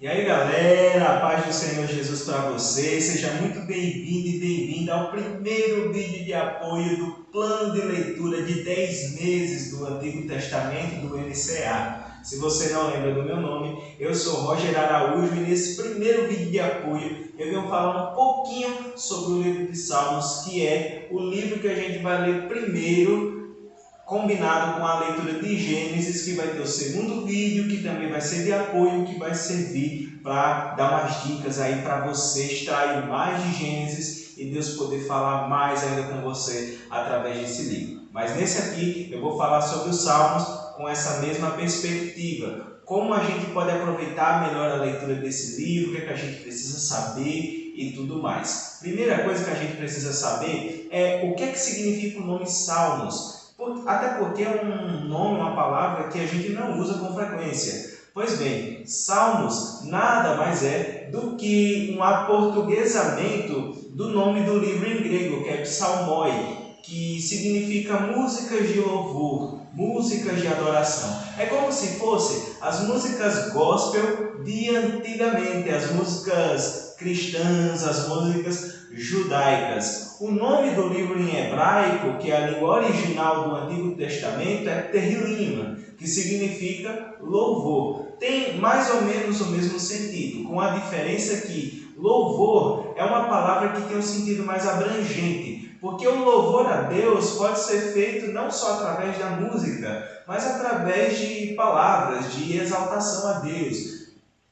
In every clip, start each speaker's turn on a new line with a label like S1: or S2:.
S1: E aí galera, a paz do Senhor Jesus para vocês, seja muito bem-vindo e bem-vinda ao primeiro vídeo de apoio do plano de leitura de 10 meses do Antigo Testamento do MCA. Se você não lembra do meu nome, eu sou Roger Araújo e nesse primeiro vídeo de apoio eu venho falar um pouquinho sobre o livro de Salmos, que é o livro que a gente vai ler primeiro, combinado com a leitura de Gênesis, que vai ter o segundo vídeo, que também vai ser de apoio, que vai servir para dar umas dicas aí para você extrair mais de Gênesis e Deus poder falar mais ainda com você através desse livro. Mas nesse aqui eu vou falar sobre os Salmos com essa mesma perspectiva. Como a gente pode aproveitar melhor a leitura desse livro, o que é que a gente precisa saber e tudo mais. Primeira coisa que a gente precisa saber é o que é que significa o nome Salmos. Até porque é um nome, uma palavra que a gente não usa com frequência. Pois bem, Salmos nada mais é do que um aportuguesamento do nome do livro em grego, que é psalmoi, que significa músicas de louvor, músicas de adoração. É como se fosse as músicas gospel de antigamente, as músicas cristãs, as músicas judaicas. O nome do livro em hebraico, que é a língua original do Antigo Testamento, é Tehillim, que significa louvor. Tem mais ou menos o mesmo sentido, com a diferença que louvor é uma palavra que tem um sentido mais abrangente, porque o louvor a Deus pode ser feito não só através da música, mas através de palavras, de exaltação a Deus,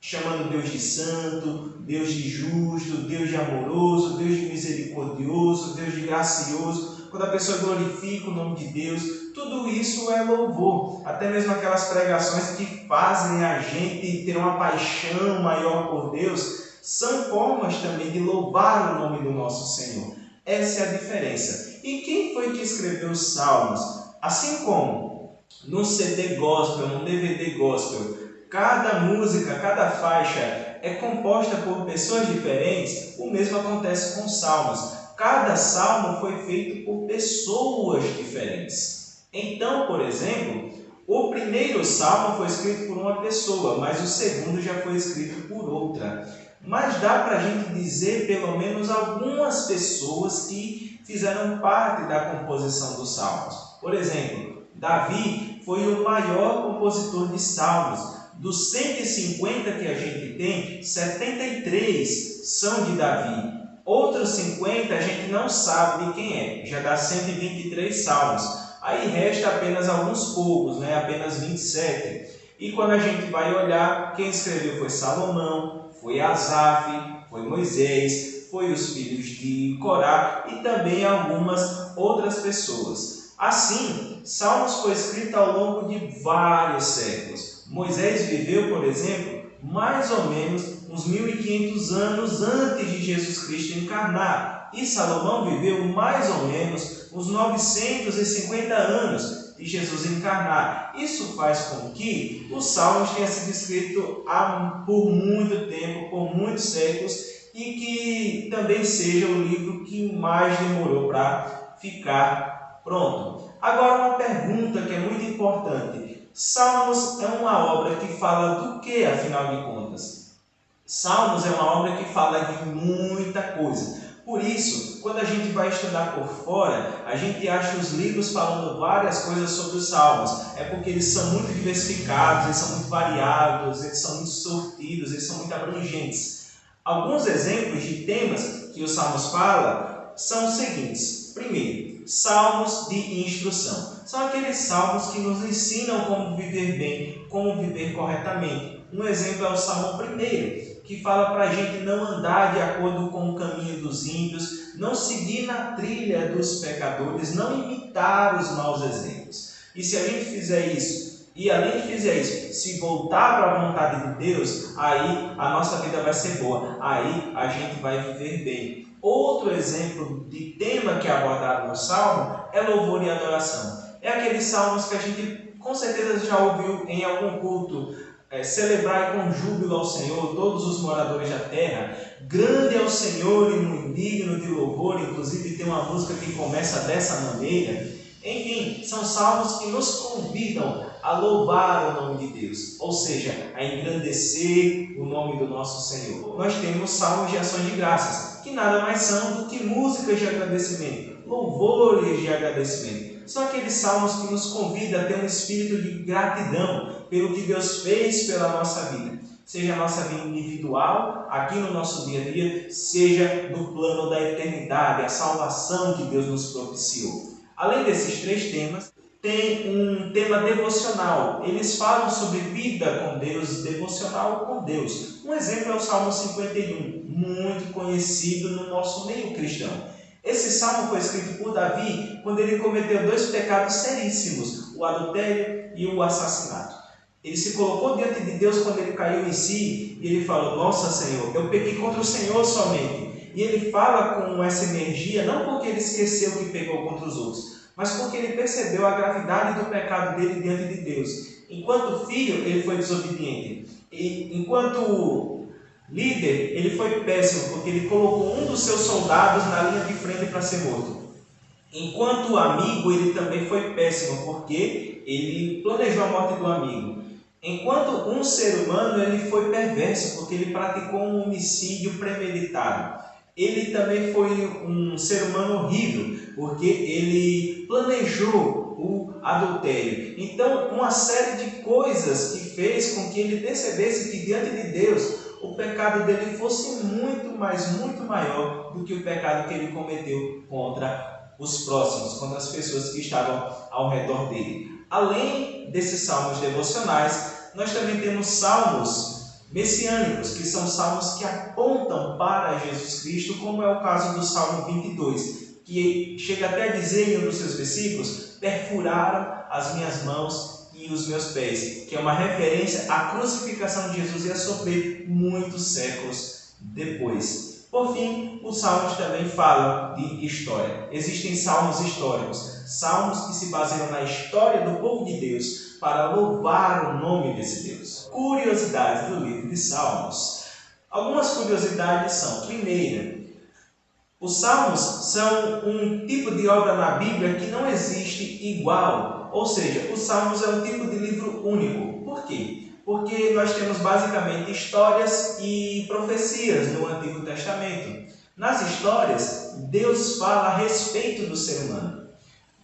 S1: chamando Deus de santo, Deus de justo, Deus de amoroso, Deus de misericordioso, Deus de gracioso. Quando a pessoa glorifica o nome de Deus, tudo isso é louvor. Até mesmo aquelas pregações que fazem a gente ter uma paixão maior por Deus, são formas também de louvar o nome do nosso Senhor. Essa é a diferença. E quem foi que escreveu os Salmos? Assim como no CD gospel, no DVD gospel, cada música, cada faixa é composta por pessoas diferentes, o mesmo acontece com salmos. Cada salmo foi feito por pessoas diferentes. Então, por exemplo, o primeiro salmo foi escrito por uma pessoa, mas o segundo já foi escrito por outra. Mas dá para a gente dizer pelo menos algumas pessoas que fizeram parte da composição dos salmos. Por exemplo, Davi foi o maior compositor de salmos. Dos 150 que a gente tem, 73 são de Davi. Outros 50 a gente não sabe de quem é, já dá 123 salmos. Aí resta apenas alguns poucos, apenas 27. E quando a gente vai olhar, quem escreveu foi Salomão, foi Asaf, foi Moisés, foi os filhos de Corá e também algumas outras pessoas. Assim, Salmos foi escrito ao longo de vários séculos. Moisés viveu, por exemplo, mais ou menos uns 1500 anos antes de Jesus Cristo encarnar. E Salomão viveu mais ou menos uns 950 anos de Jesus encarnar. Isso faz com que os Salmos tenham sido escritos por muito tempo, por muitos séculos, e que também seja o livro que mais demorou para ficar pronto. Agora uma pergunta que é muito importante. Salmos é uma obra que fala do que, afinal de contas? Salmos é uma obra que fala de muita coisa. Por isso, quando a gente vai estudar por fora, a gente acha os livros falando várias coisas sobre os Salmos. É porque eles são muito diversificados, eles são muito variados, eles são muito sortidos, eles são muito abrangentes. Alguns exemplos de temas que os Salmos falam são os seguintes. Primeiro, salmos de instrução. São aqueles salmos que nos ensinam como viver bem, como viver corretamente. Um exemplo é o Salmo 1, que fala para a gente não andar de acordo com o caminho dos ímpios, não seguir na trilha dos pecadores, não imitar os maus exemplos. E se a gente fizer isso, e além de fizer isso, se voltar para a vontade de Deus, aí a nossa vida vai ser boa, aí a gente vai viver bem. Outro exemplo de tema que é abordado no Salmo é louvor e adoração. É aqueles salmos que a gente com certeza já ouviu em algum culto. Celebrai com júbilo ao Senhor todos os moradores da terra. Grande é o Senhor e muito digno de louvor. Inclusive tem uma música que começa dessa maneira. Enfim, são salmos que nos convidam a louvar o nome de Deus, ou seja, a engrandecer o nome do nosso Senhor. Nós temos salmos de ações de graças, que nada mais são do que músicas de agradecimento, louvores de agradecimento. São aqueles salmos que nos convidam a ter um espírito de gratidão pelo que Deus fez pela nossa vida. Seja a nossa vida individual, aqui no nosso dia a dia, seja no plano da eternidade, a salvação que Deus nos propiciou. Além desses três temas, tem um tema devocional. Eles falam sobre vida com Deus, devocional com Deus. Um exemplo é o Salmo 51, muito conhecido no nosso meio cristão. Esse salmo foi escrito por Davi quando ele cometeu dois pecados seríssimos, o adultério e o assassinato. Ele se colocou diante de Deus quando ele caiu em si e ele falou: nossa, Senhor, eu pequei contra o Senhor somente. E ele fala com essa energia, não porque ele esqueceu que pecou contra os outros, mas porque ele percebeu a gravidade do pecado dele diante de Deus. Enquanto filho, ele foi desobediente. E enquanto líder, ele foi péssimo, porque ele colocou um dos seus soldados na linha de frente para ser morto. Enquanto amigo, ele também foi péssimo, porque ele planejou a morte do amigo. Enquanto um ser humano, ele foi perverso, porque ele praticou um homicídio premeditado. Ele também foi um ser humano horrível, porque ele planejou o adultério. Então, uma série de coisas que fez com que ele percebesse que diante de Deus o pecado dele fosse muito maior do que o pecado que ele cometeu contra os próximos, contra as pessoas que estavam ao redor dele. Além desses salmos devocionais, nós também temos salmos messiânicos, que são salmos que apontam para Jesus Cristo, como é o caso do Salmo 22, que chega até a dizer em um dos seus versículos: perfuraram as minhas mãos e os meus pés, que é uma referência à crucificação de Jesus e a sofrer muitos séculos depois. Por fim, os salmos também falam de história. Existem salmos históricos, salmos que se baseiam na história do povo de Deus para louvar o nome desse Deus. Curiosidades do livro de Salmos. Algumas curiosidades são: primeira, os salmos são um tipo de obra na Bíblia que não existe igual, ou seja, os salmos é um tipo de livro único. Por quê? Porque nós temos basicamente histórias e profecias no Antigo Testamento. Nas histórias, Deus fala a respeito do ser humano.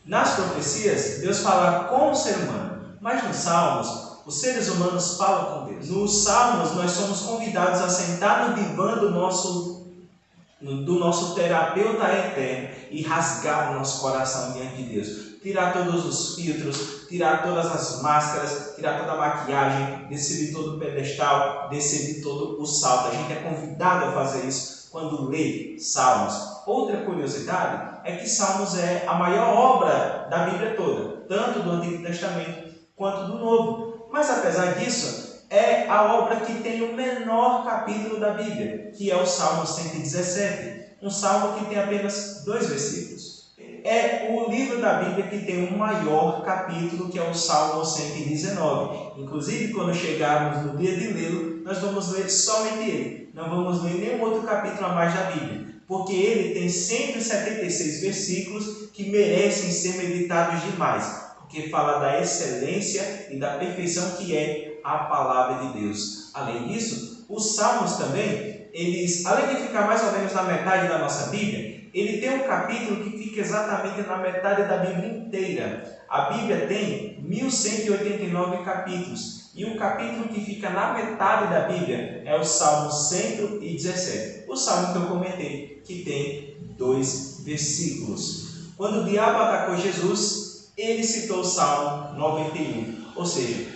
S1: Nas profecias, Deus fala com o ser humano. Mas nos salmos, os seres humanos falam com Deus. Nos salmos, nós somos convidados a sentar no divã do nosso terapeuta eterno e rasgar o nosso coração diante de Deus. Tirar todos os filtros, tirar todas as máscaras, tirar toda a maquiagem, descer de todo o pedestal, descer de todo o salto. A gente é convidado a fazer isso quando lê Salmos. Outra curiosidade é que Salmos é a maior obra da Bíblia toda, tanto do Antigo Testamento quanto do Novo. Mas apesar disso, é a obra que tem o menor capítulo da Bíblia, que é o Salmo 117, um salmo que tem apenas 2 versículos. É o livro da Bíblia que tem o maior capítulo, que é o Salmo 119. Inclusive, quando chegarmos no dia de lê-lo, nós vamos ler somente ele. Não vamos ler nenhum outro capítulo a mais da Bíblia, porque ele tem 176 versículos que merecem ser meditados demais, porque fala da excelência e da perfeição que é a palavra de Deus. Além disso, os salmos também, eles, além de ficar mais ou menos na metade da nossa Bíblia, ele tem um capítulo que fica exatamente na metade da Bíblia inteira. A Bíblia tem 1189 capítulos, e o capítulo que fica na metade da Bíblia é o Salmo 117. O salmo que eu comentei, que tem 2 versículos. Quando o diabo atacou Jesus, ele citou o Salmo 91, ou seja,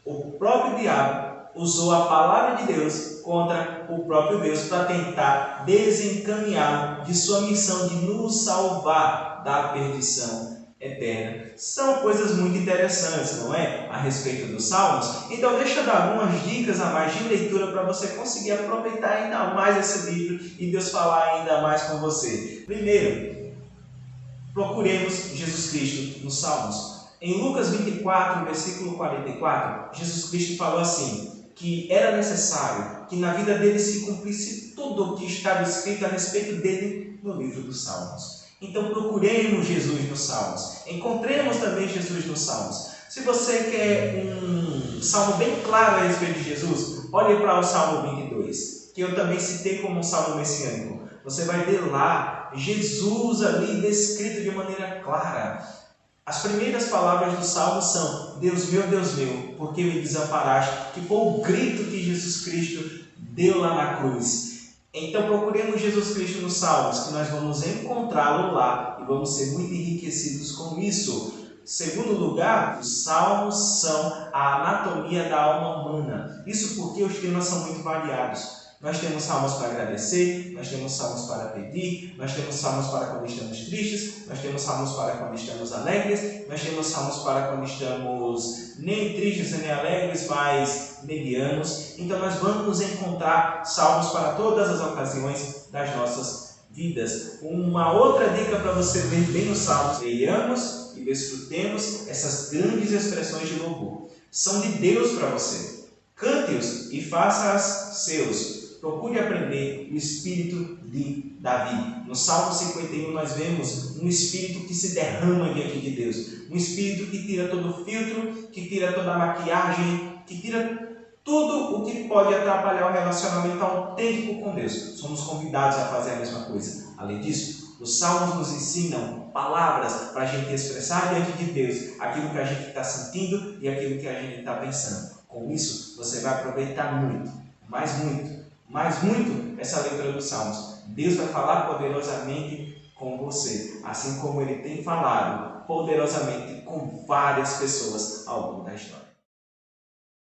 S1: o próprio diabo usou a palavra de Deus contra o próprio Deus para tentar desencaminhá-lo de sua missão de nos salvar da perdição eterna. São coisas muito interessantes, não é? A respeito dos salmos. Então deixa eu dar algumas dicas a mais de leitura para você conseguir aproveitar ainda mais esse livro e Deus falar ainda mais com você. Primeiro, procuremos Jesus Cristo nos salmos. Em Lucas 24, versículo 44, Jesus Cristo falou assim, que era necessário que na vida dele se cumprisse tudo o que estava escrito a respeito dele no livro dos Salmos. Então procuremos Jesus nos Salmos. Encontremos também Jesus nos Salmos. Se você quer um salmo bem claro a respeito de Jesus, olhe para o Salmo 22, que eu também citei como um salmo messiânico. Você vai ver lá Jesus ali descrito de maneira clara. As primeiras palavras do salmo são: Deus meu, por que me desamparaste? Que foi o grito que Jesus Cristo deu lá na cruz. Então procuremos Jesus Cristo nos salmos, que nós vamos encontrá-lo lá e vamos ser muito enriquecidos com isso. Segundo lugar, os salmos são a anatomia da alma humana. Isso porque os temas são muito variados. Nós temos salmos para agradecer, nós temos salmos para pedir, nós temos salmos para quando estamos tristes, nós temos salmos para quando estamos alegres, nós temos salmos para quando estamos nem tristes nem alegres, mas medianos. Então nós vamos encontrar salmos para todas as ocasiões das nossas vidas. Uma outra dica para você ler bem os salmos: leiamos e desfrutemos essas grandes expressões de louvor. São de Deus para você. Cante-os e faça-as seus. Procure aprender o espírito de Davi. No Salmo 51 nós vemos um espírito que se derrama diante de Deus. Um espírito que tira todo o filtro, que tira toda a maquiagem, que tira tudo o que pode atrapalhar o relacionamento autêntico com Deus. Somos convidados a fazer a mesma coisa. Além disso, os Salmos nos ensinam palavras para a gente expressar diante de Deus aquilo que a gente está sentindo e aquilo que a gente está pensando. Com isso, você vai aproveitar muito, mais muito essa leitura dos Salmos. Deus vai falar poderosamente com você, assim como Ele tem falado poderosamente com várias pessoas ao longo da história.